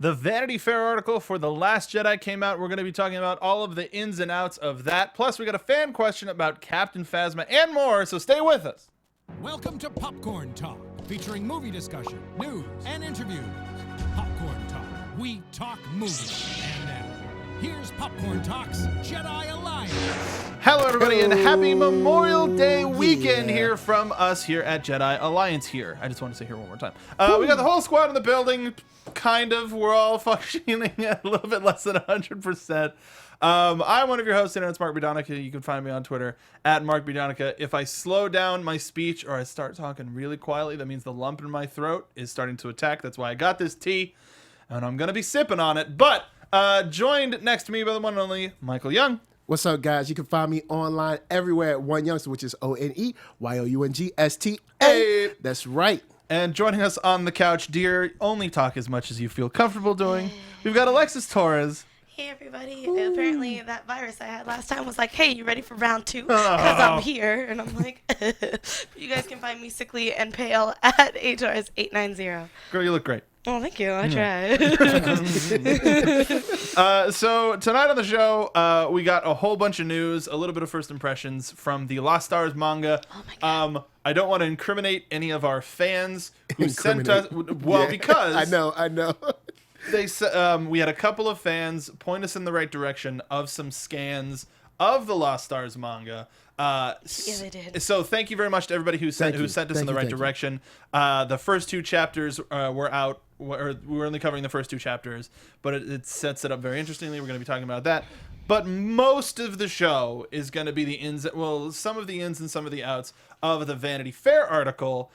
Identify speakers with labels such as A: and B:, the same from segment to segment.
A: The Vanity Fair article for The Last Jedi came out. We're going to be talking about all of the ins and outs of that. Plus, we got a fan question about Captain Phasma and more, so stay with us.
B: Welcome to Popcorn Talk, featuring movie discussion, news, and interviews. Popcorn Talk. We talk movies. And now, here's Popcorn Talk's Jedi Alliance.
A: Hello, everybody, and happy Memorial Day weekend here from us here at Jedi Alliance here. I just want to say here one more time. We got the whole squad in the building, kind of. We're all functioning at a little bit less than 100%. I'm one of your hosts, and it's Mark Donica. You can find me on Twitter at Mark Donica. If I slow down my speech or I start talking really quietly, that means the lump in my throat is starting to attack. That's why I got this tea, and I'm going to be sipping on it. But joined next to me by the one and only Michael Young.
C: What's up, guys? You can find me online everywhere at One Youngster, which is ONEYOUNGSTA.
A: Hey.
C: That's right.
A: And joining us on the couch, dear, only talk as much as you feel comfortable doing. We've got Alexis Torres.
D: Hey everybody, apparently that virus I had last time was like, hey, you ready for round 2? Because I'm here. And I'm like, you guys can find me sickly and pale at HRS890.
A: Girl, you look great.
D: Oh, thank you. I try.
A: So tonight on the show, we got a whole bunch of news, a little bit of first impressions from the Lost Stars manga.
D: Oh my God.
A: I don't want to incriminate any of our fans who sent us. Well, because
C: I know.
A: They we had a couple of fans point us in the right direction of some scans of the Lost Stars manga.
D: Yeah, they did.
A: So thank you very much to everybody who sent us in the right direction. The first 2 chapters were out. We were only covering the first 2 chapters, but it sets it up very interestingly. We're going to be talking about that. But most of the show is going to be some of the ins and some of the outs of the Vanity Fair article.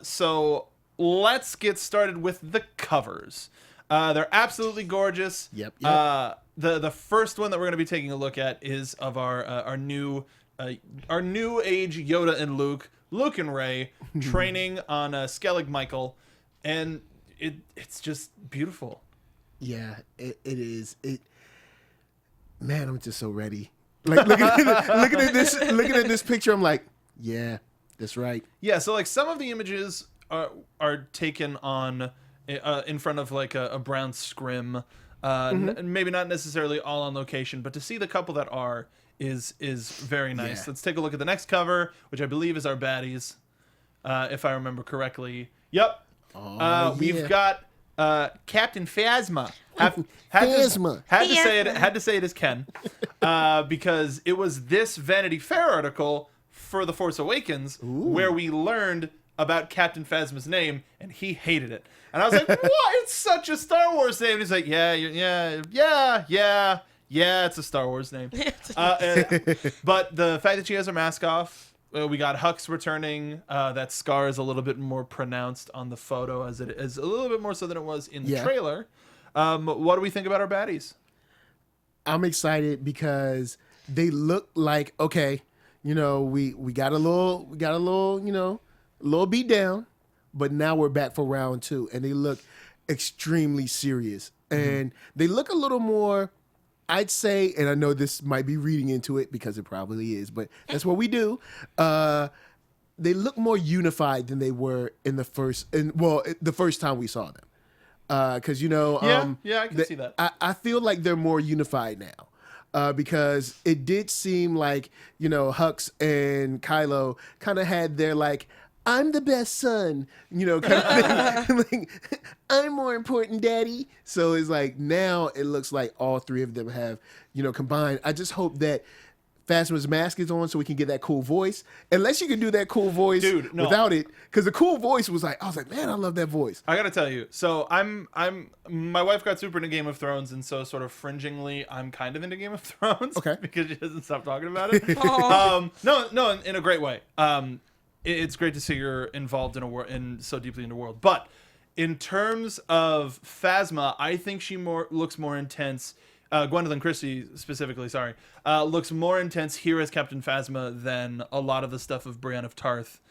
A: So let's get started with the covers. They're absolutely gorgeous.
C: Yep.
A: The first one that we're going to be taking a look at is of our new age Yoda and Luke and Rey training on Skellig Michael, and it's just beautiful.
C: Yeah, it is. Man, I'm just so ready. Like looking at this picture, I'm like, yeah, that's right.
A: Yeah, so like some of the images are taken on in front of like a brown scrim, maybe not necessarily all on location, but to see the couple that are is very nice.
C: Yeah.
A: Let's take a look at the next cover, which I believe is our baddies, if I remember correctly. Yep. We've got Captain Phasma. Had to say it as Ken, because it was this Vanity Fair article for The Force Awakens where we learned about Captain Phasma's name, and he hated it. And I was like, what? It's such a Star Wars name. And he's like, yeah, it's a Star Wars name. But the fact that she has her mask off, we got Hux returning. That scar is a little bit more pronounced on the photo, as it is a little bit more so than it was in the trailer. What do we think about our baddies?
C: I'm excited because they look like, okay, we got a little, little beat down, but now we're back for round 2, and they look extremely serious, and they look a little more, I'd say, and I know this might be reading into it because it probably is, but that's what we do. They look more unified than they were in the first time we saw them. Because I can see that. I feel like they're more unified now. Because it did seem like, Hux and Kylo kind of had their like, I'm the best son, kind of thing. Like, I'm more important, daddy. So it's like now it looks like all 3 of them have, combined. I just hope that Phasma's mask is on so we can get that cool voice. Unless you can do that cool voice without it. Because the cool voice was like, I was like, man, I love that voice.
A: I got to tell you. So my wife got super into Game of Thrones, and so sort of fringingly, I'm kind of into Game of Thrones. Okay. Because she doesn't stop talking about it. No, in a great way. It's great to see you're involved in so deeply in the world. But in terms of Phasma, I think she looks more intense. Gwendolyn Christie specifically, looks more intense here as Captain Phasma than a lot of the stuff of Brienne of Tarth.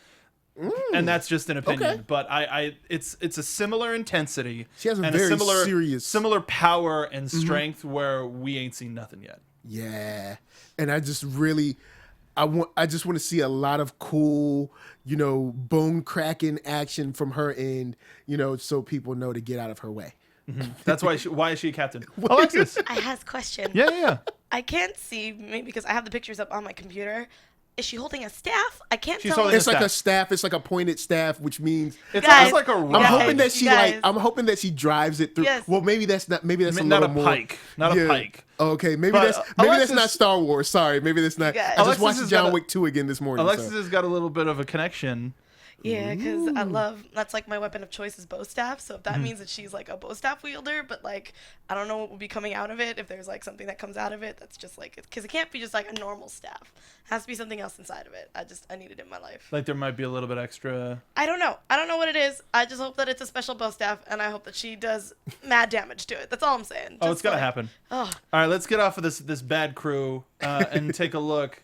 A: And that's just an opinion, okay. But it's a similar intensity.
C: She has a very
A: similar power and strength where we ain't seen nothing yet.
C: Yeah, and I just want to see a lot of cool, bone cracking action from her end, so people know to get out of her way.
A: That's why. Why is she a captain? Alexis.
D: I has a question.
A: Yeah.
D: I can't see, maybe because I have the pictures up on my computer. Is she holding a staff? I can't
A: She's
D: tell.
A: holding
C: It's like a staff. It's like a pointed staff, which means
A: It's
D: Guys,
A: like a
C: I'm
A: rock.
C: hoping that she
D: guys.
C: I'm hoping that she drives it through.
D: Yes.
C: Well, maybe that's not. Maybe that's a
A: not
C: little
A: a
C: more.
A: pike. Not a pike.
C: Okay, maybe
A: But,
C: that's
A: Alexis-
C: not Star Wars. Sorry, maybe that's not.
D: guys.
C: I just
A: Alexis
C: watched
A: has
C: John
A: got a-
C: Wick 2 again this morning.
A: Alexis
C: so.
A: has got a little bit of a connection.
D: Yeah, because I love, that's like my weapon of choice is bow staff. So if that means that she's like a bow staff wielder, but like, I don't know what will be coming out of it. If there's like something that comes out of it, that's just like, because it can't be just like a normal staff. It has to be something else inside of it. I need it in my life.
A: Like there might be a little bit extra.
D: I don't know. I don't know what it is. I just hope that it's a special bow staff, and I hope that she does mad damage to it. That's all I'm saying.
A: Oh,
D: Just
A: it's gonna
D: like,
A: happen.
D: Oh,
A: All right, let's get off of this bad crew and take a look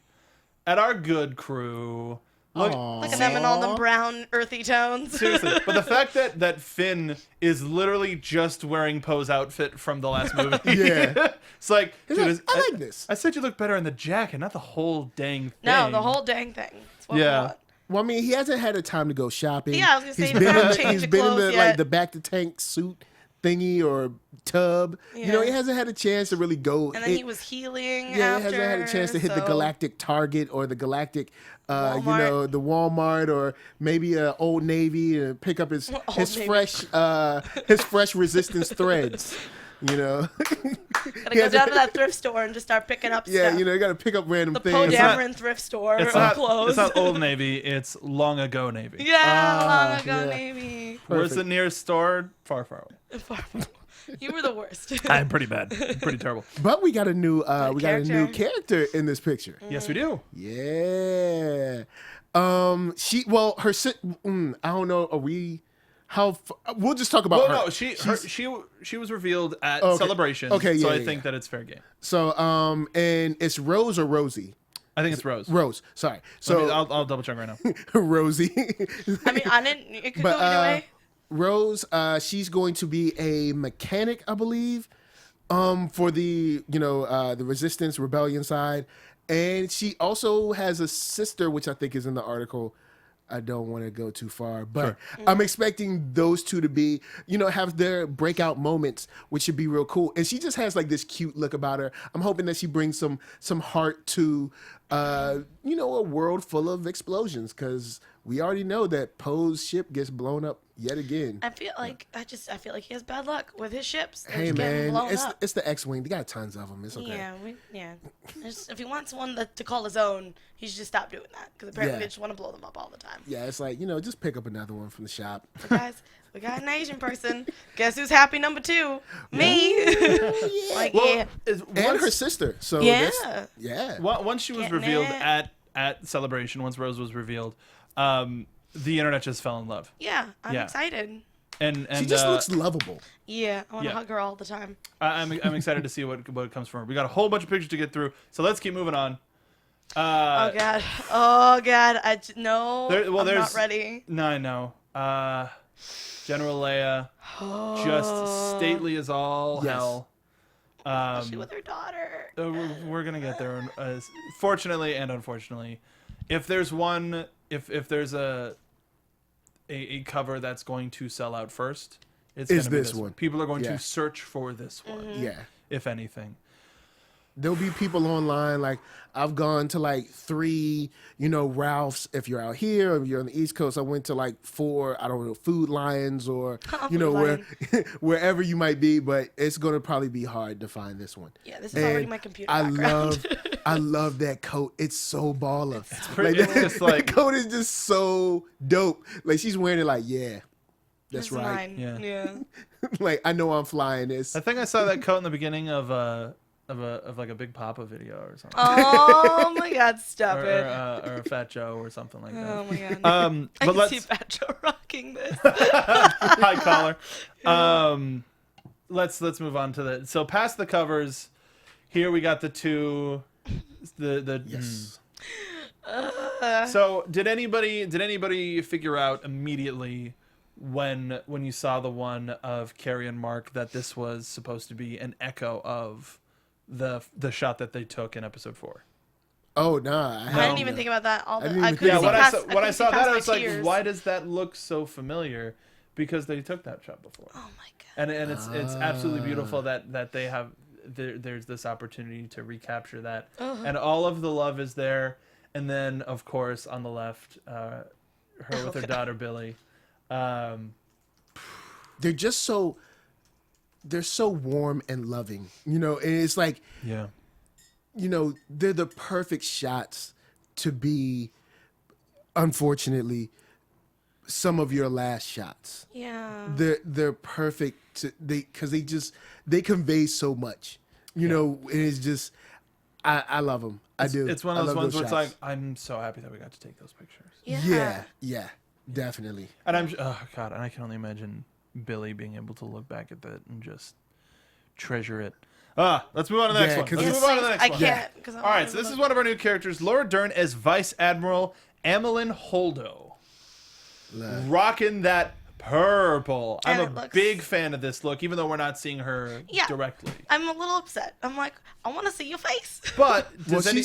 A: at our good crew. Look
D: look at them in all the brown, earthy tones.
A: seriously, but the fact that Finn is literally just wearing Poe's outfit from the last movie.
C: Yeah.
A: It's like,
C: He's
A: dude,
C: like, I like this.
A: I said you look better in the jacket, not the whole dang thing.
D: No, the whole dang thing. That's what we
A: Yeah.
D: want.
C: Well, I mean, he hasn't had a time to go shopping.
D: Yeah, I was gonna say,
C: he's
D: he
C: been
D: doesn't
C: in
D: have
C: the,
D: change
C: he's
D: of
C: been in
D: clothes
C: the
D: yet.
C: like the back to tank suit thingy or tub. You know,
D: Yeah.
C: he hasn't had a chance to really go.
D: And then he was healing
C: Yeah,
D: after.
C: he hasn't had a chance to hit the
D: so-
C: Galactic Target or the Galactic, you
D: Walmart.
C: know, the Walmart or maybe Old Navy and pick up his
D: Navy.
C: fresh Resistance threads. You know,
D: Gotta go down to that thrift store and just start picking up
C: yeah,
D: stuff.
C: you know, you got to pick up random
D: the
C: things.
D: Poe
A: not-
D: Dameron thrift store
A: It's
D: of
A: not,
D: clothes.
A: it's not Old Navy, it's Long Ago Navy.
D: Yeah, long ago,
C: yeah.
D: Navy.
A: Where's the nearest store? Far, far away.
D: You were the worst.
A: I'm pretty bad. Pretty terrible.
C: But we got a new character in this picture.
A: Yes, we do.
C: Yeah. Her I don't know. Are we? We'll just talk about
A: Well,
C: her.
A: no, she was revealed at
C: Okay.
A: Celebration.
C: Okay,
A: so
C: yeah,
A: I
C: yeah,
A: think that it's fair game.
C: So and it's Rose or Rosie?
A: I think it's Rose.
C: Rose. Sorry. So
A: I'll double check right now.
C: Rosie.
D: I mean, it could
C: But,
D: go either way.
C: Rose, she's going to be a mechanic, I believe, for the the Resistance Rebellion side, and she also has a sister, which I think is in the article. I don't want to go too far, but I'm expecting those two to be, have their breakout moments, which should be real cool. And she just has like this cute look about her. I'm hoping that she brings some heart to, a world full of explosions, because we already know that Poe's ship gets blown up yet again.
D: I feel like he has bad luck with his ships. They're
C: Hey
D: just getting
C: man,
D: blown
C: it's
D: up.
C: it's the X-wing. They got tons of them. It's okay.
D: Yeah. If he wants one to call his own, he should just stop doing that, because apparently
C: Yeah.
D: they just want to blow them up all the time.
C: Yeah, it's like just pick up another one from the shop.
D: So guys, we got an Asian person. Guess who's happy number 2? Me. Like yeah.
C: And her sister. So
D: Yeah.
C: yeah.
A: Once she was
D: Getting
A: revealed
D: it.
A: at Celebration, once Rose was revealed, the internet just fell in love.
D: Yeah, I'm
A: Yeah.
D: excited.
A: And
C: She just looks lovable.
D: Yeah, I want to
A: Yeah.
D: hug her all the time.
A: I'm excited to see what comes from her. We got a whole bunch of pictures to get through, so let's keep moving on.
D: Oh god, no. I'm not
A: there's-
D: ready.
A: No, I know. General Leia, just stately as all
C: Yes.
A: hell.
D: Especially with her daughter.
A: We're gonna get there. Fortunately and unfortunately, if there's one, if there's a cover that's going to sell out first, it's
C: Is
A: gonna be
C: this one.
A: People are going
C: Yeah.
A: to search for this one,
C: Yeah.
A: if anything.
C: There'll be people online, like I've gone to like 3, Ralph's if you're out here, or if you're on the East Coast. I went to like 4, I don't know, Food Lions or,
D: Food Lion.
C: wherever you might be, but it's going to probably be hard to find this one.
D: Yeah, this is already
C: And
D: my computer
C: I
D: background.
C: love that coat. It's so baller.
A: It's just like-
C: that coat is just so dope. Like she's wearing it like, yeah, that's
D: This is
C: right.
D: mine.
A: Yeah.
C: Like I know I'm flying this.
A: I think I saw that coat in the beginning of like a Big Papa video or something,
D: Oh my god, stop
A: or
D: it.
A: a Fat Joe or something like that.
D: Oh my god. I
A: But
D: can
A: let's
D: see Fat Joe rocking this.
A: high collar. Let's move on to so past the covers. Here we got the two.
C: Yes.
A: So did anybody figure out immediately when you saw the one of Carrie and Mark that this was supposed to be an echo of the shot that they took in episode 4?
C: Oh nah.
D: I didn't even think about that.
C: I didn't even
D: I
C: think
D: couldn't
C: about
D: see
C: that.
D: past,
A: When I saw that, I was like,
D: tears.
A: why does that look so familiar? because they took that shot before.
D: Oh my god.
A: And it's absolutely beautiful that they have there's this opportunity to recapture that, and all of the love is there. And then of course on the left, her with her daughter Billy.
C: They're just so warm and loving, and it's like, they're the perfect shots to be, unfortunately, some of your last shots.
D: Yeah.
C: They're perfect because they convey so much, and it's just, I love them. I do.
A: It's one of those ones where it's like, I'm so happy that we got to take those pictures.
C: Yeah, definitely.
A: And and I can only imagine Billy being able to look back at that and just treasure it. Let's move on to the next one. Let's move on to the next one.
D: I can't.
A: All right, so this is one of our new characters, Laura Dern as Vice Admiral Amelin Holdo. Rocking that purple. I'm a big fan of this look, even though we're not seeing her directly.
D: I'm a little upset. I'm like, I want to see your face.
A: But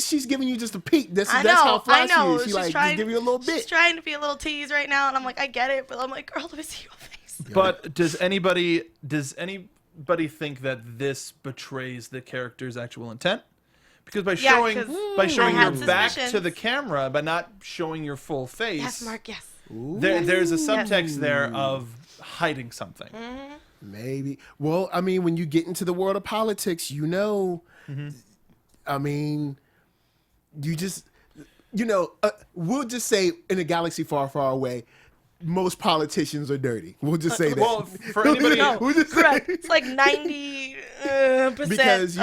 C: she's giving you just a peek. That's how fly she is. She's like, just give you a little bit.
D: She's trying to be a little tease right now, and I'm like, I get it, but I'm like, girl, let me see your face.
A: But does anybody think that this betrays the character's actual intent? Because by showing your back to the camera, but not showing your full face.
D: Yes, Mark. Yes.
A: There's a subtext there of hiding something.
D: Mm-hmm.
C: Maybe. Well, I mean, when you get into the world of politics, I mean, you just, we'll just say in a galaxy far, far away, most politicians are dirty. We'll just say that.
A: Well, for anybody,
D: correct. It's like 90%.
C: Because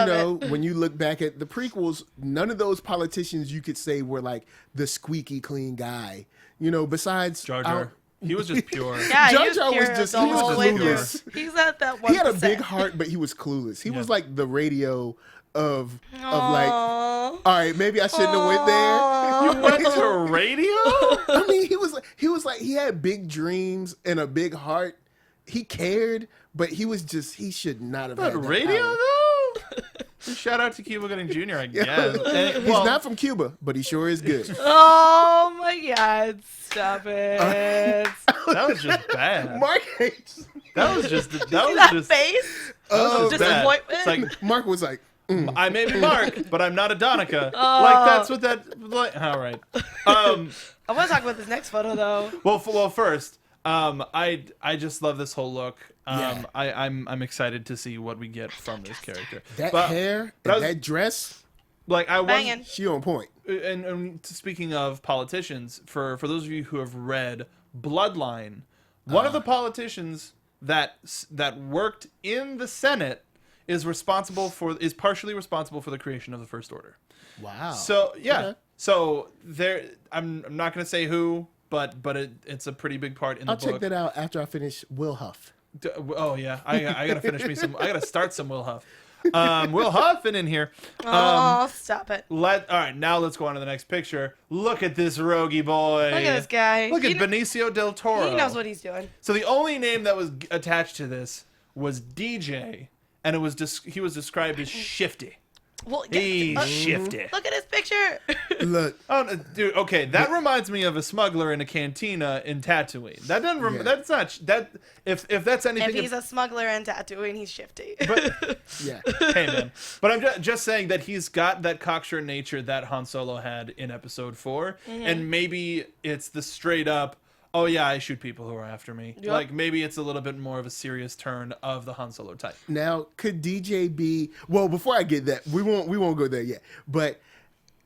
C: when you look back at the prequels, none of those politicians you could say were like the squeaky clean guy. Besides
A: Jar Jar. He was just pure.
D: Yeah,
C: Jar Jar was just clueless.
D: He's at that 1%.
C: He had a big heart, but he was clueless. He was like the radio of like, all right, maybe I shouldn't have went there.
A: You went to radio?
C: I mean, he had big dreams and a big heart. He cared, but he should not have had that
A: radio
C: power.
A: though? Shout out to Cuba Gooding Jr., I guess.
C: He's not from Cuba, but he sure is good.
D: Oh my god, stop it.
A: That was just bad.
C: Mark hates.
A: That was just
D: face?
A: bad.
D: Disappointment?
A: It's like,
C: Mark was like,
A: I may be Mark, but I'm not a Donica. Like, that's what all right.
D: I want to talk about this next photo, though.
A: Well, first, I just love this whole look. I'm excited to see what we get from this character.
C: That hair, that dress,
A: like
C: she on point.
A: And speaking of politicians, for those of you who have read Bloodline, one of the politicians that worked in the Senate is partially responsible for the creation of the First Order.
C: Wow.
A: So
C: Okay.
A: So there, I'm not going to say who, but it's a pretty big part in the book.
C: I'll check that out after I finish Will Huff.
A: Oh yeah, I gotta finish me some. I gotta start some Will Huff. Will Huff in here.
D: Stop it.
A: All right, now let's go on to the next picture. Look at this roguey boy.
D: Look at this guy.
A: Look at Benicio del Toro.
D: He knows what he's doing.
A: So the only name that was attached to this was DJ, and he was described as shifty.
D: Well,
A: He's shifty.
D: Look at his picture.
C: Look.
A: Oh, dude. Okay, that reminds me of a smuggler in a cantina in Tatooine. That doesn't. That's not. That if that's anything.
D: If he's a smuggler in Tatooine, he's shifty.
A: But
C: Yeah.
A: hey man. But I'm just saying that he's got that cocksure nature that Han Solo had in Episode 4, and maybe it's the straight up. Oh yeah, I shoot people who are after me.
D: Yep.
A: Like maybe it's a little bit more of a serious turn of the Han Solo type.
C: Now, could DJ be? Well, before I get that, we won't go there yet. But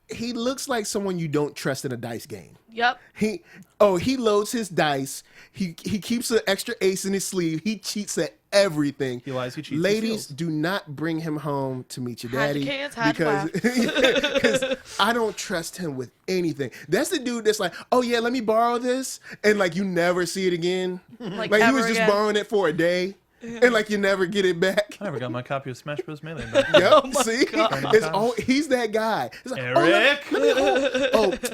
C: he looks like someone you don't trust in a dice game.
D: Yep.
C: He loads his dice. He keeps an extra ace in his sleeve. He cheats at everything.
A: He lies. He cheats.
C: Ladies, do not bring him home to meet your daddy
D: Hide
C: because I don't trust him with anything. That's the dude that's like, oh yeah, let me borrow this, and like you never see it again. Like he was just borrowing it for a day. And like you never get it back.
A: I never got my copy of Smash Bros. Melee back.
C: Yep. See, he's that guy. It's like,
A: Eric.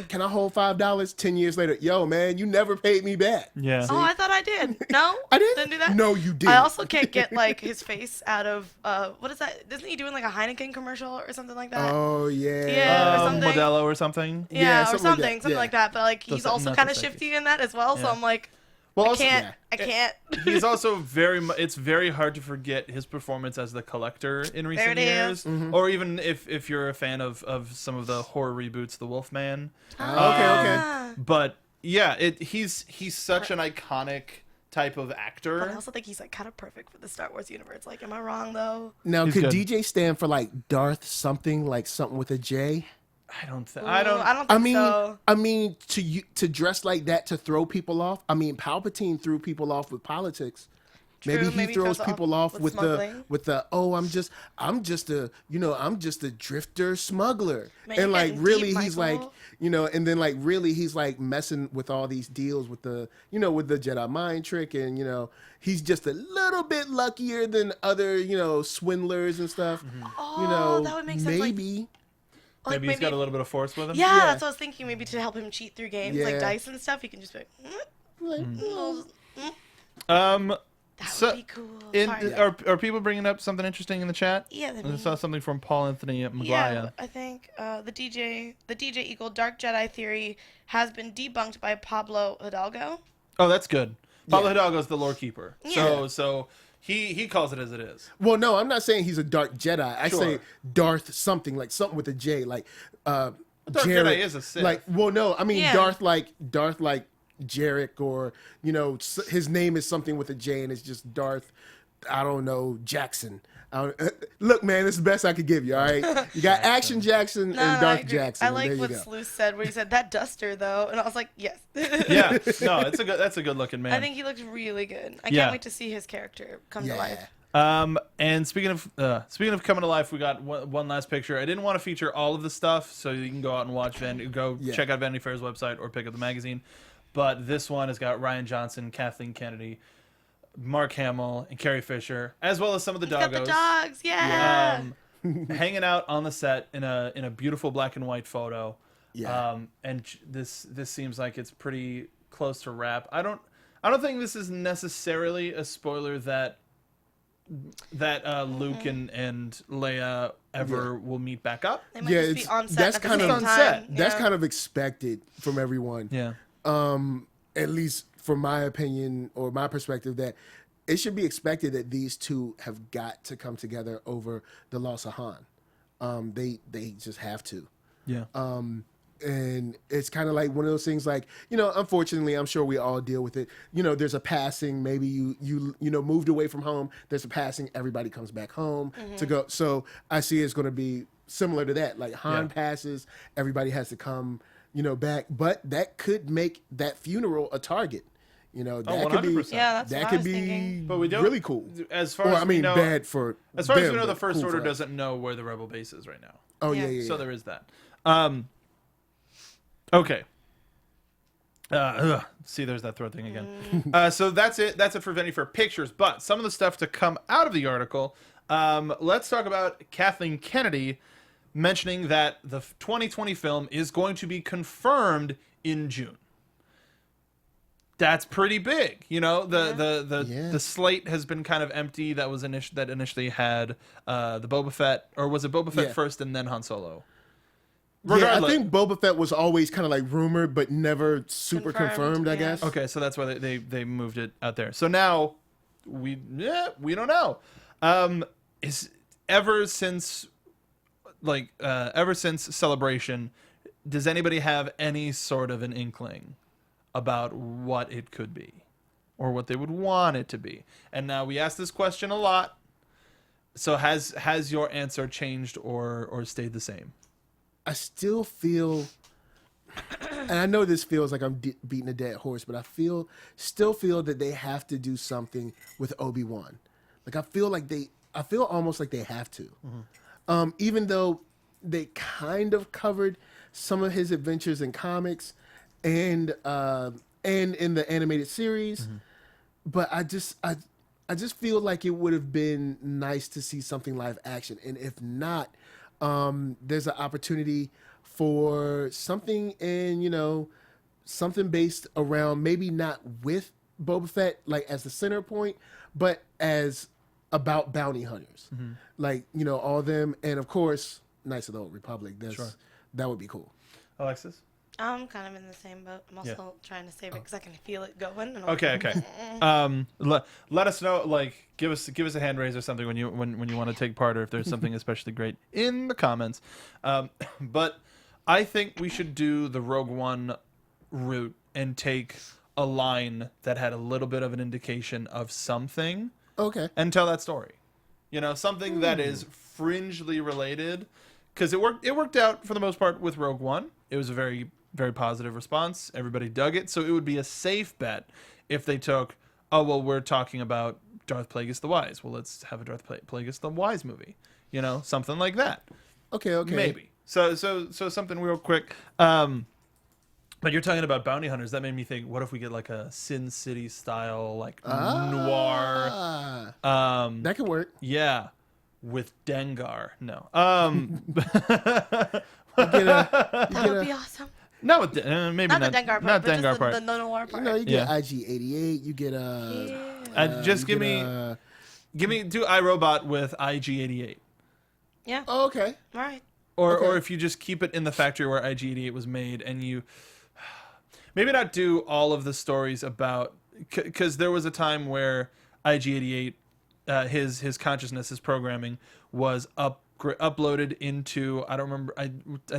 C: Can I hold $5? 10 years later, yo, man, you never paid me back.
A: Yeah.
D: Oh, I thought I did. No,
C: I did.
D: Didn't do that.
C: No, you didn't.
D: I also can't get like his face out of what is that? Isn't he doing like a Heineken commercial or something like that?
C: Oh yeah.
D: Yeah, or something.
A: Modelo or something.
D: Yeah, or
C: something like that.
D: something like that. But like he's also kind of shifty in that as well. So I'm like,
A: Well,
D: I
A: also,
D: can't.
A: he's also it's very hard to forget his performance as the Collector in recent years. Or even if you're a fan of some of the horror reboots, The Wolfman.
C: Okay.
A: But yeah, he's such an iconic type of actor.
D: But I also think he's like kind of perfect for the Star Wars universe. Like, am I wrong though?
C: Now,
A: He's
C: could
A: good.
C: DJ stand for like Darth something, like something with a J?
A: I don't think
D: So.
C: I mean, to dress like that to throw people off. I mean, Palpatine threw people off with politics.
D: True,
C: Maybe he throws people off with
D: smuggling.
C: the I'm just a drifter smuggler.
D: Man,
C: and
D: you're
C: like
D: getting
C: really
D: deep,
C: he's
D: Michael.
C: like, and then like really he's like messing with all these deals with the with the Jedi mind trick, and he's just a little bit luckier than other swindlers and stuff.
D: Oh, that would make sense.
C: Maybe.
D: Like,
A: maybe he's got a little bit of force with him.
D: Yeah, that's what I was thinking. Maybe to help him cheat through games like
C: Yeah.
D: dice and stuff, he can just be like, that
A: So,
D: would be cool. Sorry.
A: are people bringing up something interesting in the chat?
D: Yeah,
A: I saw something from Paul Anthony at Maguire.
D: Yeah, I think the DJ Eagle Dark Jedi theory has been debunked by Pablo Hidalgo.
A: Oh, that's good. Pablo Hidalgo's the lore keeper.
D: Yeah.
A: So he calls it as it is.
C: Well, no, I'm not saying he's a Dark Jedi. I
A: Sure.
C: say Darth something, like something with a J, like
A: Dark
C: Jarek.
A: Jedi is a Sith.
C: Like, well, no, I mean
D: Yeah.
C: Darth like Jarek, or his name is something with a J, and it's just Darth. I don't know, Jackson. Look, man, it's the best I could give you. All right, you got Action Jackson and
D: I
C: Darth
D: agree.
C: Jackson.
D: I
C: and
D: like
C: there you
D: what
C: go.
D: Sleuth said, where he said that duster though, and I was like, yes.
A: Yeah, no, that's a good looking man.
D: I think he looked really good. I
A: Yeah.
D: can't wait to see his character come to life.
A: And speaking of coming to life, we got one last picture. I didn't want to feature all of the stuff, so you can go out and watch check out Vanity Fair's website or pick up the magazine. But this one has got Ryan Johnson, Kathleen Kennedy, Mark Hamill, and Carrie Fisher, as well as some of the
D: Got the
A: doggos.
D: dogs, yeah.
A: Hanging out on the set in a beautiful black and white photo.
C: Yeah.
A: And this seems like it's pretty close to wrap. I don't think this is necessarily a spoiler that Luke and Leia ever will meet back up.
D: They might just be on set
C: that's
D: at the
C: kind
D: same
C: of
D: time.
C: that's
D: Yeah.
C: kind of expected from everyone.
A: Yeah.
C: At least from my opinion or my perspective, that it should be expected that these two have got to come together over the loss of Han. They just have to.
A: Yeah.
C: And it's kind of like one of those things, like, unfortunately, I'm sure we all deal with it. There's a passing, maybe you moved away from home. There's a passing, everybody comes back home to go. So I see it's going to be similar to that. Like Han passes, everybody has to come, back. But that could make that funeral a target. That could be
A: 100%.
D: Yeah, that's
C: that
D: what I
C: could
D: was
C: be
D: thinking.
A: But we don't
C: really cool.
A: As far
C: Or
A: as
C: I
A: we
C: mean,
A: know,
C: bad for
A: as far as
C: them,
A: we know, the
C: but
A: First
C: cool
A: Order
C: for us.
A: doesn't know where the rebel base is right now.
C: Oh
D: Yeah.
C: yeah.
A: So there is that. Okay. See, there's that throat thing again. So that's it. That's it for Vanity Fair Pictures. But some of the stuff to come out of the article. Let's talk about Kathleen Kennedy mentioning that the 2020 film is going to be confirmed in June. That's pretty big, the slate has been kind of empty. That was initially had the Boba Fett, or was it Boba Fett first and then Han Solo?
C: Yeah, I think Boba Fett was always kind of like rumored, but never super confirmed, I guess.
A: Okay, so that's why they moved it out there. So now we don't know. Is ever since Celebration, does anybody have any sort of an inkling about what it could be or what they would want it to be? And now we ask this question a lot. So has your answer changed or stayed the same?
C: I still feel, and I know this feels like I'm beating a dead horse, but I still feel that they have to do something with Obi-Wan. Like I feel almost like they have to, even though they kind of covered some of his adventures in comics and in the animated series, but I just feel like it would have been nice to see something live action, and if not. There's an opportunity for something in, something based around, maybe not with Boba Fett, like as the center point, but as about bounty hunters, like, all them. And of course, Knights of the Old Republic. That would be cool.
A: Alexis?
D: I'm kind of in the same boat. I'm also trying to save it because I can feel it going. And
A: Okay. Let us know. Like, give us a hand raise or something when you want to take part, or if there's something especially great in the comments. But I think we should do the Rogue One route and take a line that had a little bit of an indication of something.
C: Okay.
A: And tell that story. You know, something that is fringely related, because it worked out for the most part with Rogue One. It was a very, very positive response. Everybody dug it. So it would be a safe bet if they took, we're talking about Darth Plagueis the Wise. Well, let's have a Darth Plagueis the Wise movie. You know, something like that.
C: Okay.
A: Maybe. So something real quick. But you're talking about bounty hunters. That made me think, what if we get like a Sin City style, like noir?
C: That could work.
A: Yeah. With Dengar. No.
D: that would be awesome.
A: No, maybe not.
D: Not the Dengar part.
A: Not
D: but
A: Dengar
D: just
A: part.
D: the noir part.
C: You know, you get IG-88. You get
A: Just give me do iRobot with IG-88.
D: Yeah.
C: Oh, okay.
D: All right.
A: Or if you just keep it in the factory where IG-88 was made, and you maybe not do all of the stories about, because there was a time where IG-88, his consciousness, his programming was uploaded into, I don't remember, I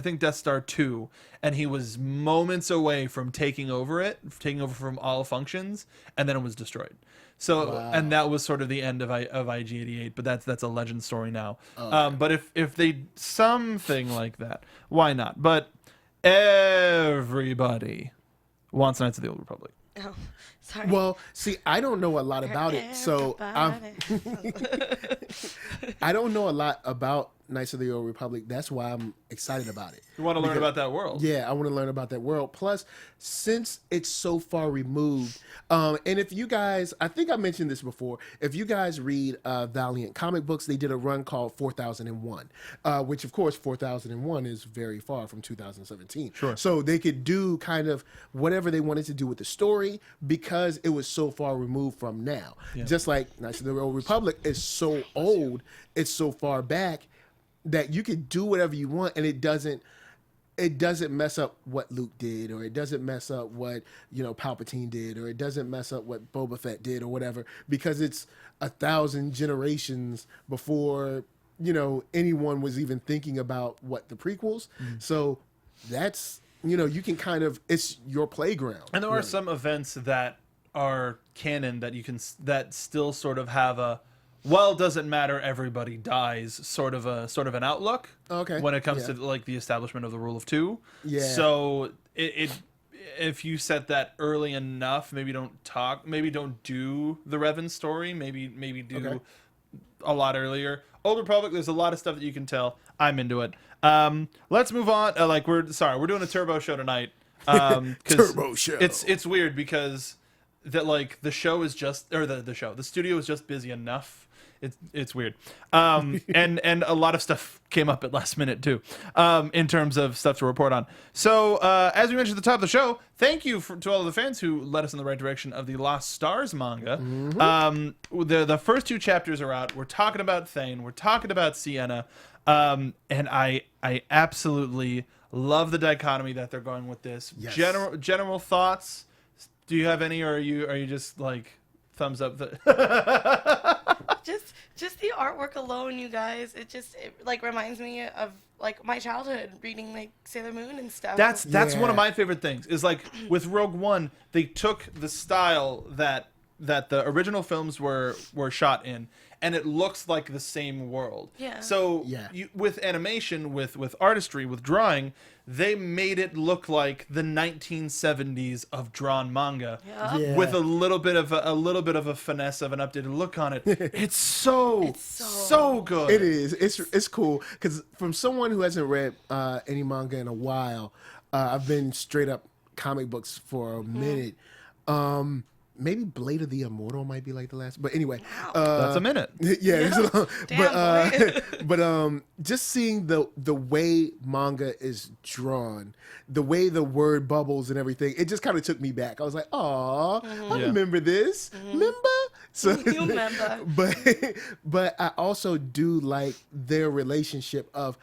A: think Death Star 2, and he was moments away from taking over from all functions, and then it was destroyed. So and that was sort of the end of IG-88, but that's a legend story now. Okay. But if they something like that, why not? But everybody wants Knights of the Old Republic.
D: Oh, sorry.
C: Well, see, I don't know a lot about it, so I don't know a lot about Knights of the Old Republic. That's why I'm excited about it.
A: You want to learn about that world?
C: Yeah, I want to learn about that world. Plus, since it's so far removed, and if you guys, I think I mentioned this before, if you guys read Valiant comic books, they did a run called 4001, which of course 4001 is very far from 2017.
A: Sure.
C: So they could do kind of whatever they wanted to do with the story because it was so far removed from now. Yeah. Just like Knights of the Old Republic is so old, it's so far back that you can do whatever you want, and it doesn't mess up what Luke did, or it doesn't mess up what, Palpatine did, or it doesn't mess up what Boba Fett did, or whatever, because it's 1,000 generations before, anyone was even thinking about what the prequels. Mm-hmm. So that's, you can kind of, it's your playground.
A: And there are some events that are canon that still sort of have a, well, it doesn't matter, everybody dies, sort of an outlook. Okay. When it comes to like the establishment of the rule of two. Yeah. So if you set that early enough, maybe don't do the Revan story. Maybe do a lot earlier. Old Republic, there's a lot of stuff that you can tell. I'm into it. Let's move on. We're doing a turbo show tonight.
C: Turbo show.
A: It's weird because the show is just, or the studio is just busy enough. It's weird. And a lot of stuff came up at last minute too, in terms of stuff to report on. So as we mentioned at the top of the show, thank you to all of the fans who led us in the right direction of the Lost Stars manga. Mm-hmm. The first 2 chapters are out. We're talking about Thane. We're talking about Sienna. And I absolutely love the dichotomy that they're going with this. Yes. General thoughts. Do you have any, or are you just like thumbs up?
D: Just the artwork alone, you guys. It reminds me of like my childhood reading like Sailor Moon and stuff.
A: That's one of my favorite things. Is like with Rogue One, they took the style that the original films were shot in, and it looks like the same world. Yeah. So with animation, with artistry, with drawing, they made it look like the 1970s of drawn manga, with a little bit of a finesse of an updated look on it. It's so good.
C: It is. It's cool because from someone who hasn't read any manga in a while, I've been straight up comic books for a minute. Maybe Blade of the Immortal might be like the last, but anyway,
A: that's a minute.
C: Yeah,
D: Damn,
C: but just seeing the way manga is drawn, the way the word bubbles and everything, it just kind of took me back. I was like, "Aw, I remember this. Remember?" So
D: you remember.
C: But I also do like their relationship of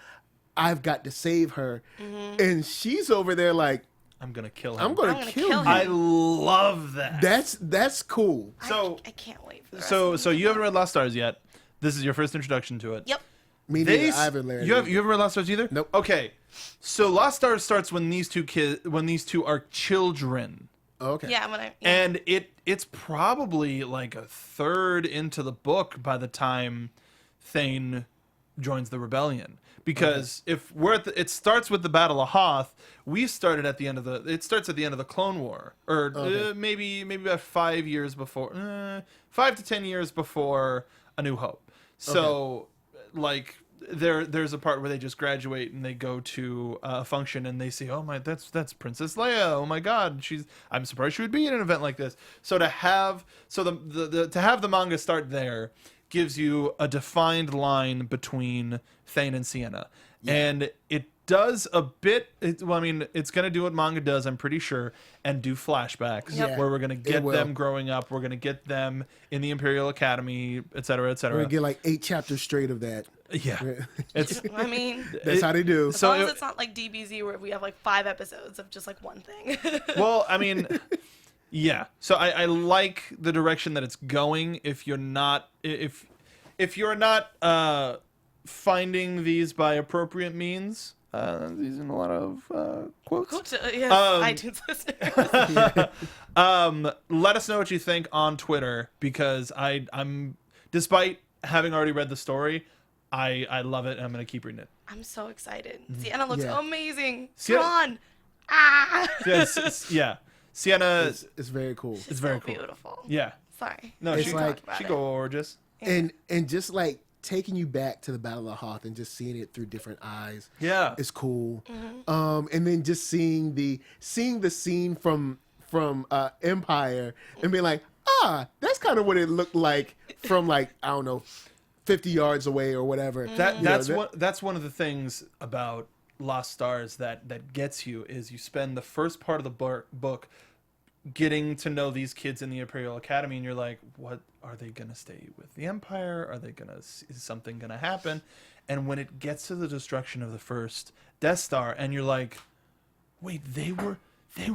C: I've got to save her, and she's over there like,
A: I'm gonna kill him.
C: I'm gonna kill you.
A: I love that.
C: That's cool.
A: So
D: I can't wait for the rest
A: so
D: of
A: so you haven't read Lost Stars yet. This is your first introduction to it.
D: Yep.
C: Me neither. I haven't read
A: You haven't read Lost Stars either?
C: Nope.
A: Okay. So Lost Stars starts when these two are children.
C: Okay.
D: Yeah,
A: And it's probably like a third into the book by the time Thane joins the rebellion. Because if we're at it starts with the Battle of Hoth, we started at the end of it starts at the end of the Clone War, or maybe about 5 years before, 5 to 10 years before A New Hope. So like there's a part where they just graduate and they go to a function and they see, oh my, that's Princess Leia. Oh my God, I'm surprised she would be in an event like this. So to have the manga start there gives you a defined line between Thane and Sienna. Yeah. And it does a bit, it's going to do what manga does, I'm pretty sure, and do flashbacks where we're going to get them growing up. We're going to get them in the Imperial Academy, et cetera, et cetera.
C: We're going to get like 8 chapters straight of that.
A: Yeah.
C: That's how they do.
D: As long as it's not like DBZ where we have like 5 episodes of just like one thing.
A: Well, yeah. So I like the direction that it's going. If you're not finding these by appropriate means, these in a lot of quotes.
D: Yes, iTunes listeners.
A: Let us know what you think on Twitter, because I'm despite having already read the story, I love it and I'm gonna keep reading it.
D: I'm so excited. Sienna looks amazing.
A: Sienna, yeah. Sienna
C: is very cool.
D: It's very cool. Beautiful.
A: Yeah.
D: Sorry.
A: No, she's gorgeous.
C: And just like taking you back to the Battle of Hoth and just seeing it through different eyes.
A: Yeah.
C: Is cool. Mm-hmm. And then just seeing the scene from Empire and being like, that's kind of what it looked like from like, I don't know, 50 yards away or whatever.
A: That's one of the things about Lost Stars that gets you, is you spend the first part of the book getting to know these kids in the Imperial Academy, and you're like, what are they gonna stay with the Empire? Is something gonna happen? And when it gets to the destruction of the first Death Star, and you're like, wait, they were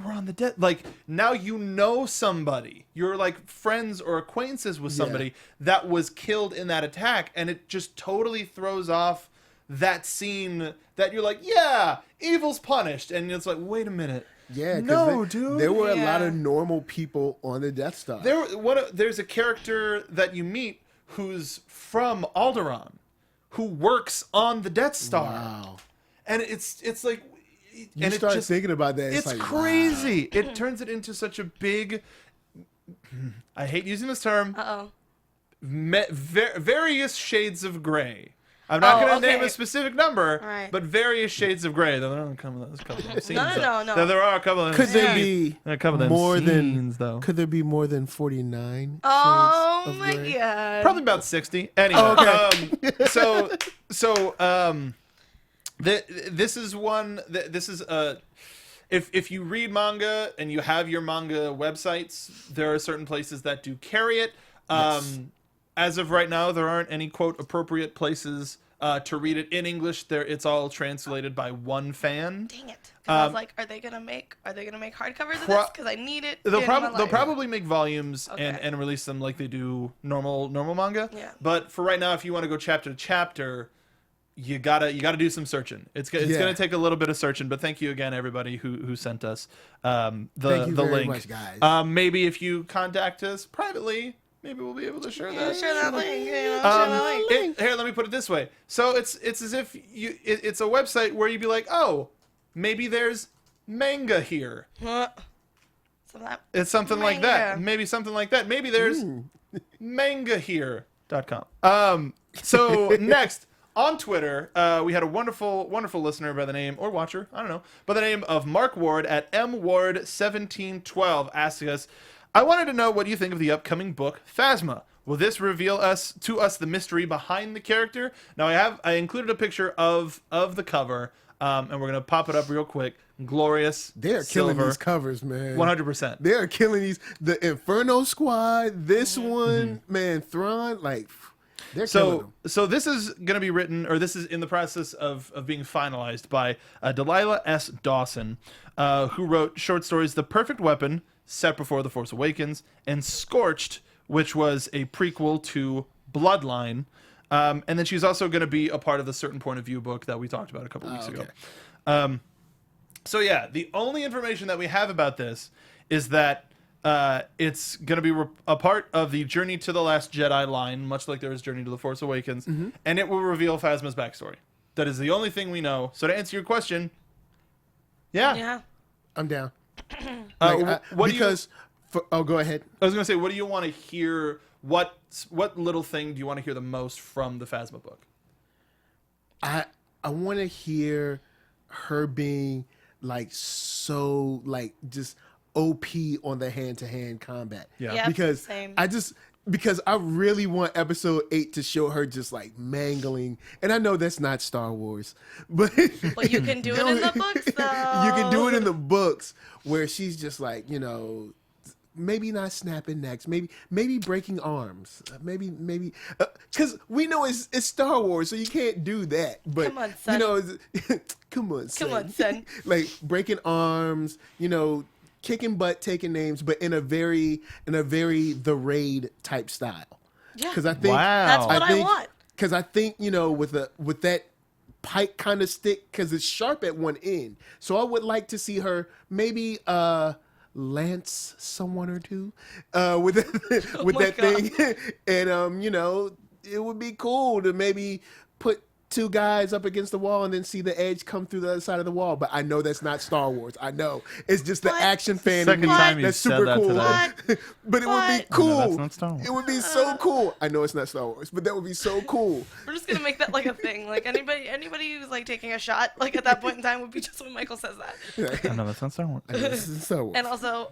A: on the death, like, now you know somebody, you're like friends or acquaintances with somebody that was killed in that attack, and it just totally throws off that scene that you're like, yeah, evil's punished, and it's like, wait a minute.
C: Yeah,
A: dude.
C: There were a lot of normal people on the Death Star.
A: There's a character that you meet who's from Alderaan, who works on the Death Star. Wow. And it's like,
C: you start thinking about that.
A: It's like, crazy. Wow. It turns it into such a big, I hate using this term. Various shades of gray. I'm not going to name a specific number, but various shades of gray. There are a couple of scenes. No. There are a couple of
C: Could there be more
A: scenes, though?
C: Could there be more than 49?
D: Oh my God!
A: Probably about 60. Anyway, this is one. This is if you read manga and you have your manga websites, there are certain places that do carry it. Yes. As of right now, there aren't any quote appropriate places to read it in English. It's all translated by one fan.
D: Dang it! I was like, are they gonna make hardcovers of this? Because I need it.
A: They'll probably make volumes and release them like they do normal manga.
D: Yeah.
A: But for right now, if you want to go chapter to chapter, you gotta do some searching. It's gonna take a little bit of searching. But thank you again, everybody who sent us the link.
C: Much, guys.
A: Maybe if you contact us privately, maybe we'll be able to share that.
D: Share that link.
A: Here, let me put it this way. So it's as if it's a website where you'd be like, oh, maybe there's manga here. It's something like that. Maybe something like that. Maybe there's mangahere.com. So next on Twitter, we had a wonderful listener by the name, or watcher, I don't know, by the name of Mark Ward at MWard1712 asking us, I wanted to know what you think of the upcoming book, Phasma. Will this reveal to us the mystery behind the character? Now, I included a picture of the cover, and we're going to pop it up real quick. Glorious.
C: They're killing these covers, man.
A: 100%.
C: They are killing these. The Inferno Squad, this one, man, Thrawn, like... They're killing them.
A: So this is going to be written, or this is in the process of being finalized by Delilah S. Dawson, who wrote short stories The Perfect Weapon, set before The Force Awakens, and Scorched, which was a prequel to Bloodline. And then she's also going to be a part of the Certain Point of View book that we talked about a couple weeks ago. So yeah, the only information that we have about this is that it's going to be a part of the Journey to the Last Jedi line, much like there is Journey to the Force Awakens, and it will reveal Phasma's backstory. That is the only thing we know. So to answer your question, yeah.
C: I'm down.
A: Go
C: ahead.
A: I was going to say, what do you want to hear? What little thing do you want to hear the most from the Phasma book?
C: I want to hear her being like so like just OP on the hand-to-hand combat.
D: Yeah,
C: because
D: same.
C: because I really want episode 8 to show her just like mangling. And I know that's not Star Wars, but
D: well, you can do it in the books though.
C: You can do it in the books where she's just like, maybe not snapping necks, maybe breaking arms, maybe because we know it's Star Wars, so you can't do that. But
D: come on, son.
C: Come on, son. Like breaking arms, kicking butt, taking names, but in a very The Raid type style.
D: Yeah,
C: because I think
D: that's what I want.
C: Because I think with that pike kind of stick, because it's sharp at one end, so I would like to see her maybe lance someone or two with that thing, and it would be cool to maybe put 2 guys up against the wall and then see the edge come through the other side of the wall. But I know that's not Star Wars. I know it's just the action fan.
A: Second time you
C: that's
A: said
C: super
A: that
C: cool.
A: today.
C: But it would be cool.
A: No, that's not Star Wars.
C: It would be so cool. I know it's not Star Wars, but that would be so cool.
D: We're just gonna make that like a thing. Like anybody who's like taking a shot, like at that point in time, would be just when Michael says that.
A: No, that's not Star Wars.
C: I know this is Star Wars.
D: And also,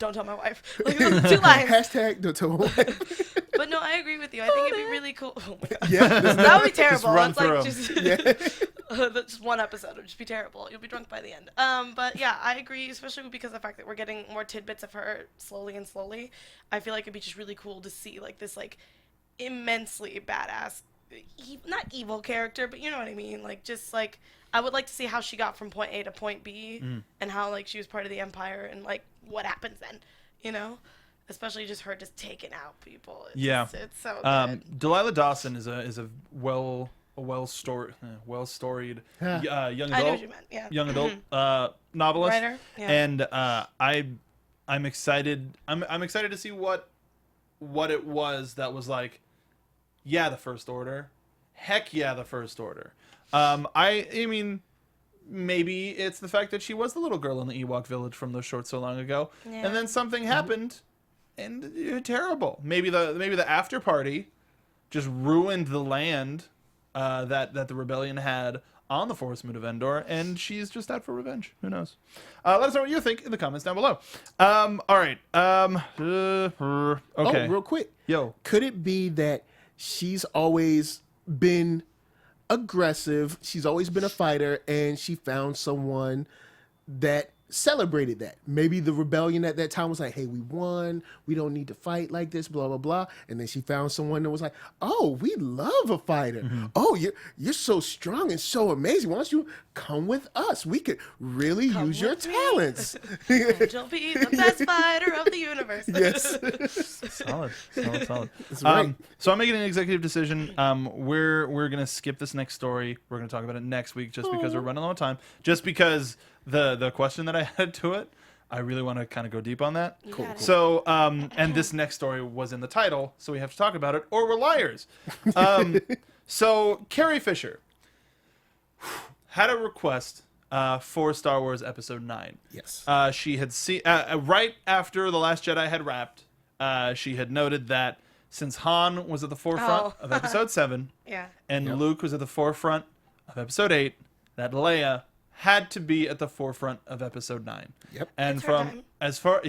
D: don't tell my wife. Like, those are 2 lines.
C: Hashtag don't tell my wife.
D: But no, I agree with you. I think it'd be really cool. Oh my god.
C: Yeah,
D: That would be terrible.
A: run
D: It's like
A: through
D: just one episode would just be terrible. You'll be drunk by the end. But yeah, I agree, especially because of the fact that we're getting more tidbits of her slowly. I feel like it'd be just really cool to see like this like immensely badass, not evil character, but you know what I mean. Like just like I would like to see how she got from point A to point B, and how like she was part of the Empire and like what happens then, Especially just her just taking out people. It's so good.
A: Delilah Dawson is a well storied young adult.
D: I know what you meant. Yeah.
A: Young adult novelist.
D: Writer. Yeah.
A: And I'm excited. I'm excited to see what it was that was like, yeah, the First Order. Heck yeah, the First Order. I mean, maybe it's the fact that she was the little girl in the Ewok village from those shorts so long ago, and then something happened, and terrible. Maybe the after party just ruined the land that the rebellion had on the Forest Moon of Endor, and she's just out for revenge. Who knows? Let us know what you think in the comments down below. All right. Okay.
C: Oh, real quick.
A: Yo.
C: Could it be that she's always been aggressive, she's always been a fighter, and she found someone that celebrated that? Maybe the rebellion at that time was like, hey, we won, we don't need to fight like this, blah blah blah. And then she found someone that was like, oh, we love a fighter. Oh, you're so strong and so amazing, why don't you come with us, we could really use your talents.
D: You'll be the best fighter of the universe.
C: Yes.
A: Solid.
C: That's right.
A: So I'm making an executive decision. We're gonna skip this next story. We're gonna talk about it next week, just because we're running low on time. Just because the question that I had to it, I really want to kind of go deep on that.
D: Cool.
A: So and this next story was in the title, so we have to talk about it, or we're liars. So Carrie Fisher had a request for Star Wars Episode 9.
C: Yes.
A: She had seen right after The Last Jedi had wrapped. She had noted that since Han was at the forefront of Episode 7, and Luke was at the forefront of Episode 8, that Leia had to be at the forefront of Episode 9.
C: Yep.
A: And as far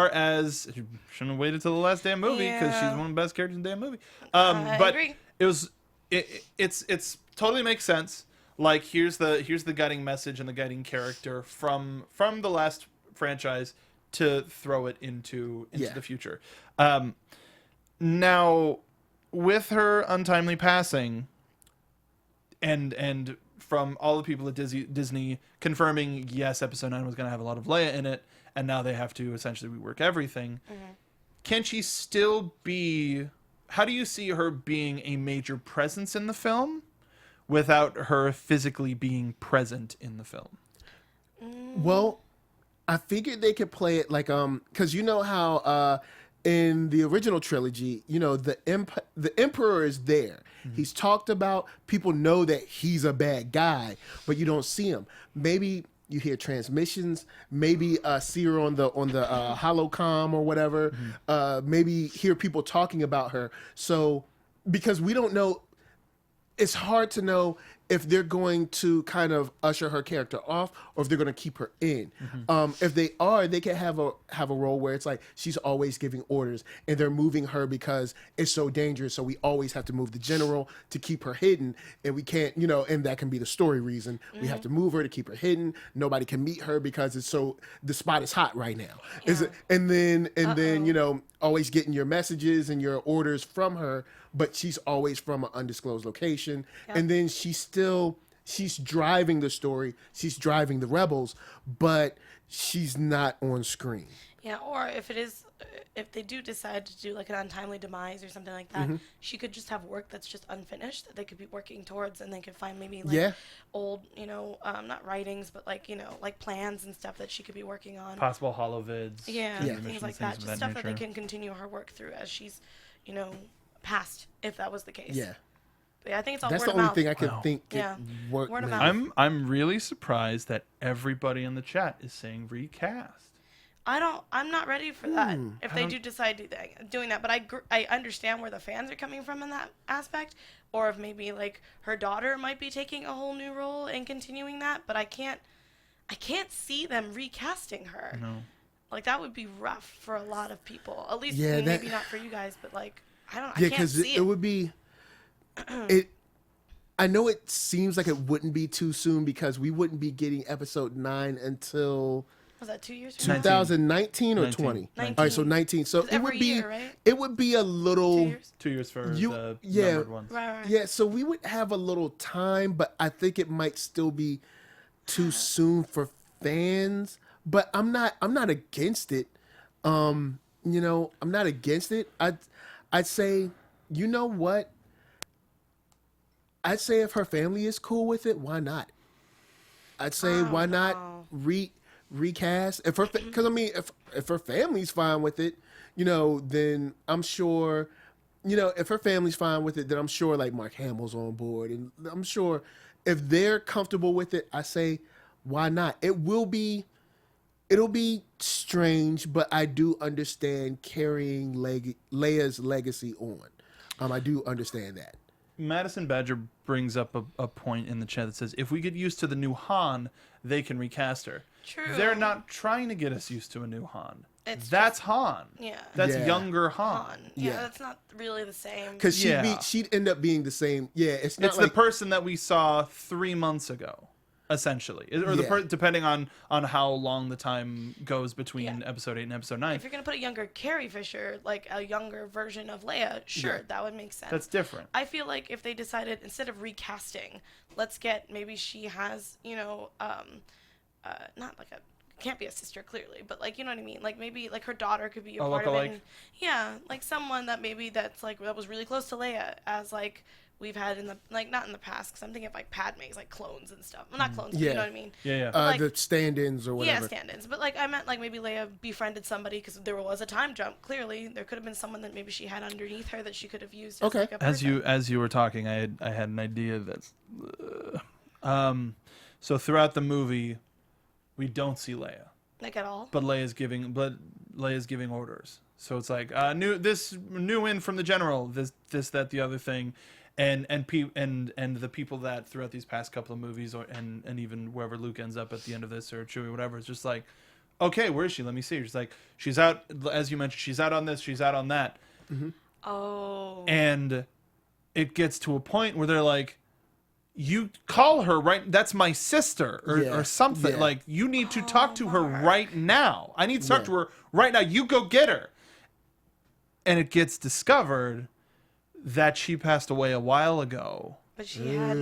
A: as you shouldn't have waited till the last damn movie, because she's one of the best characters in the damn movie. But
D: agree.
A: It's totally makes sense. Like here's the guiding message and the guiding character from the last franchise to throw it into the future. Now, with her untimely passing, and from all the people at Disney confirming, yes, episode 9 was going to have a lot of Leia in it, and now they have to essentially rework everything. Can she still be... How do you see her being a major presence in the film without her physically being present in the film?
C: Well, I figured they could play it like because you know how in the original trilogy, you know, the Emperor is there. He's talked about. People know that he's a bad guy, but you don't see him. Maybe you hear transmissions. Maybe see her on the holocom or whatever. Maybe hear people talking about her. So because we don't know, it's hard to know if they're going to kind of usher her character off or if they're going to keep her in. If they are, they can have a role where it's like she's always giving orders and they're moving her because it's so dangerous. So we always have to move the general to keep her hidden, and we can't, you know, and that can be the story reason. We have to move her to keep her hidden. Nobody can meet her because the spot is hot right now. And then you know, always getting your messages and your orders from her, but she's always from an undisclosed location. And then she's driving the story, she's driving the rebels, but she's not on screen.
D: Yeah, or if they do decide to do like an untimely demise or something like that, she could just have work that's just unfinished that they could be working towards, and they could find maybe like old, you know, not writings, but like, you know, like plans and stuff that she could be working on.
A: Possible holovids.
D: Yeah, things like that. Just stuff that they can continue her work through as she's, you know, passed, if that was the case.
C: Yeah.
D: But yeah, I think it's all
C: That's
D: word
C: the
D: of
C: only
D: mouth.
C: thing I could think could work.
D: Word of
C: maybe.
D: mouth.
A: I'm really surprised that everybody in the chat is saying recast.
D: I'm not ready for that. If they do decide doing that, but I understand where the fans are coming from in that aspect, or if maybe like her daughter might be taking a whole new role and continuing that, but I can't see them recasting her.
A: No.
D: Like that would be rough for a lot of people. At least
C: Yeah,
D: maybe not for you guys, but like I can't
C: because
D: see
C: it would be I know it seems like it wouldn't be too soon because we wouldn't be getting episode 9 until
D: Was that 2 years from now?
C: 2019 or
A: 19.
C: 20?
D: 19.
C: All right, so 19. So it would
D: every
C: be
D: year, right?
C: it would be a
D: 2
C: little
D: years?
A: 2 years for
C: You-
A: the
C: yeah.
A: numbered ones.
D: Right.
C: yeah, so we would have a little time, but I think it might still be too soon for fans. But I'm not against it. You know, I'm not against it. I'd say, you know what? I'd say if her family is cool with it, why not? I'd say why not recast if her because I mean if her family's fine with it, you know, then I'm sure, you know, if her family's fine with it, then I'm sure like Mark Hamill's on board, and I'm sure if they're comfortable with it, I say why not? It'll be strange, but I do understand carrying Leia's legacy on. I do understand that.
A: Madison Badger brings up a point in the chat that says, if we get used to the new Han, they can recast her.
D: True.
A: They're not trying to get us used to a new Han.
D: It's
A: That's Han.
D: Yeah.
A: That's
C: Yeah.
A: younger Han.
D: Han. Yeah,
C: Yeah.
D: that's not really the same.
C: Because
A: Yeah.
C: she'd end up being the same. Yeah, it's not
A: It's
C: like
A: the person that we saw 3 months ago, essentially. Or
C: Yeah.
A: depending on how long the time goes between episode 8 and episode 9.
D: If you're going to put a younger Carrie Fisher, like a younger version of Leia, sure,
C: Yeah.
D: that would make sense.
A: That's different.
D: I feel like if they decided, instead of recasting, let's get, maybe she has, you know, not like can't be a sister clearly, but like, you know what I mean? Like maybe like her daughter could be a part of it.
A: lookalike?
D: And, yeah, like someone that maybe that was really close to Leia, as like we've had in the, like not in the past, because I'm thinking of like Padme's like clones and stuff. Well, not clones, but you know what I mean?
A: Yeah.
D: like-
C: the stand-ins or whatever.
D: Yeah, stand-ins. But like I meant like maybe Leia befriended somebody because there was a time jump. Clearly, there could have been someone that maybe she had underneath her that she could have used. As,
C: Okay.
D: like, a
A: As
D: person.
A: you were talking, I had an idea that's so throughout the movie we don't see Leia,
D: Like at all.
A: but Leia's giving orders. So it's like new in from the general, this that the other thing, and the people that throughout these past couple of movies, and even wherever Luke ends up at the end of this, or Chewie, whatever, it's just like, okay, where is she? Let me see. She's like, she's out, as you mentioned, she's out on this, she's out on that.
D: Oh.
A: And it gets to a point where they're like, you call her right, that's my sister, or something.
C: Yeah.
A: Like, you need to talk to her right now. I need to talk to her right now. You go get her. And it gets discovered that she passed away a while ago.
D: But she had,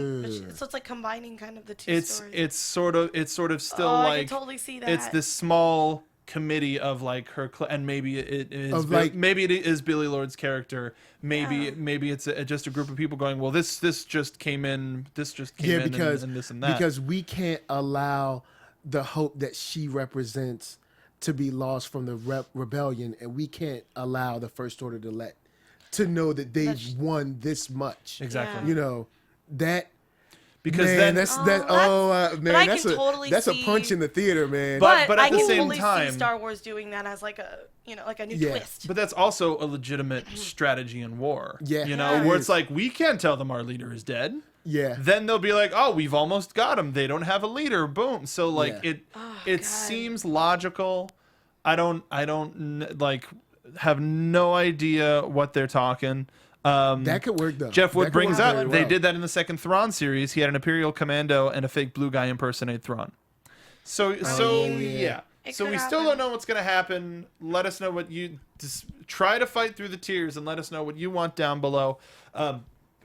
D: so it's like combining kind of the two stories.
A: It's sort of still
D: I
A: like
D: can totally see that.
A: it's this small committee of like her and maybe it is maybe it is Billie Lourd's character. Maybe it's just a group of people going, well, this just came in and this and that.
C: Because we can't allow the hope that she represents to be lost from the rebellion, and we can't allow the First Order to know that they've won this much.
A: Exactly.
C: You know that.
A: Because
C: man,
A: then
C: that's a punch in the theater, man.
A: But at
D: I
A: the
D: can
A: same
D: totally
A: time,
D: see Star Wars doing that as like a new twist.
A: But that's also a legitimate strategy in war.
C: Yeah,
A: you know, where it's like, we can't tell them our leader is dead.
C: Yeah.
A: Then they'll be like, oh, we've almost got him. They don't have a leader. Boom. So like it seems logical. I don't like have no idea what they're talking.
C: That could work though.
A: Jeff Wood brings up
C: well.
A: they did that in the second Thrawn series. He had an Imperial commando and a fake blue guy impersonate Thrawn. So we still don't know what's going to happen. Let us know what you just try to fight through the tears and let us know what you want down below.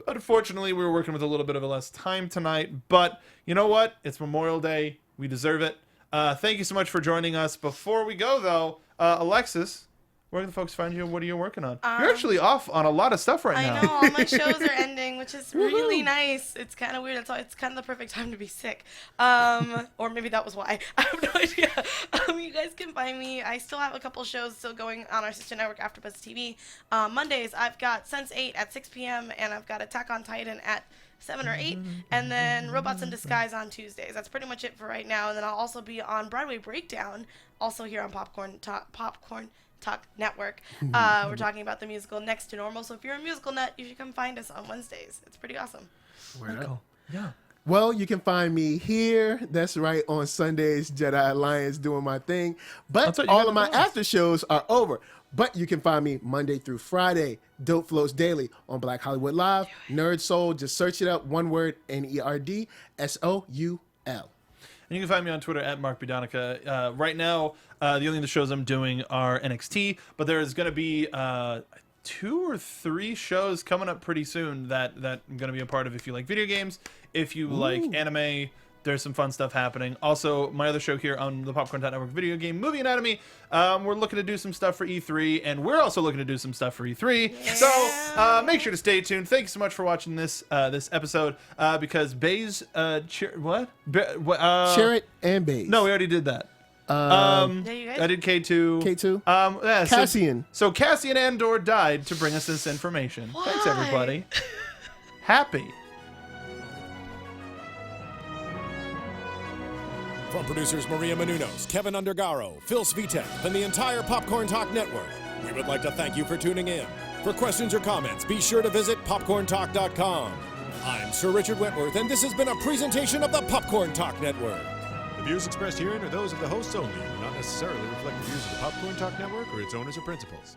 A: Unfortunately, we were working with a little bit of a less time tonight, but you know what? It's Memorial Day. We deserve it. Thank you so much for joining us. Before we go, though, Alexis, where can the folks find you? What are you working on? You're actually off on a lot of stuff right now.
D: I know. All my shows are ending, which is really nice. It's kind of weird. It's kind of the perfect time to be sick. Or maybe that was why. I have no idea. You guys can find me. I still have a couple shows still going on our sister network, AfterBuzz TV. Mondays, I've got Sense8 at 6 p.m. and I've got Attack on Titan at 7 or 8, and then Robots in Disguise on Tuesdays. That's pretty much it for right now. And then I'll also be on Broadway Breakdown, also here on Popcorn Talk Network. We're talking about the musical Next to Normal. So if you're a musical nut, you should come find us on Wednesdays. It's pretty awesome.
C: Cool. Yeah. Well, you can find me here. That's right, on Sundays, Jedi Alliance, doing my thing. But all of my after shows are over. But you can find me Monday through Friday, Dope Flows Daily on Black Hollywood Live, Nerd Soul. Just search it up, one word, NERDSOUL.
A: And you can find me on Twitter at Mark Donica. Right now, the only other shows I'm doing are NXT, but there's going to be 2 or 3 shows coming up pretty soon that I'm going to be a part of. If you like video games, if you like anime, there's some fun stuff happening. Also, my other show here on the Popcorn Network, Video Game Movie Anatomy, we're looking to do some stuff for E3, and we're also looking to do some stuff for E3. Yeah. So make sure to stay tuned. Thank you so much for watching this episode, because Baze, Share
C: it and Baze.
A: No, we already did that.
D: Yeah, you guys?
A: I did K2.
C: K2?
A: Yeah,
C: Cassian.
A: So Cassian Andor died to bring us this information.
D: Why?
A: Thanks, everybody. Happy.
B: From producers Maria Menounos, Kevin Undergaro, Phil Svitek, and the entire Popcorn Talk Network, we would like to thank you for tuning in. For questions or comments, be sure to visit popcorntalk.com. I'm Sir Richard Wentworth, and this has been a presentation of the Popcorn Talk Network.
E: The views expressed herein are those of the hosts only and do not necessarily reflect the views of the Popcorn Talk Network or its owners or principals.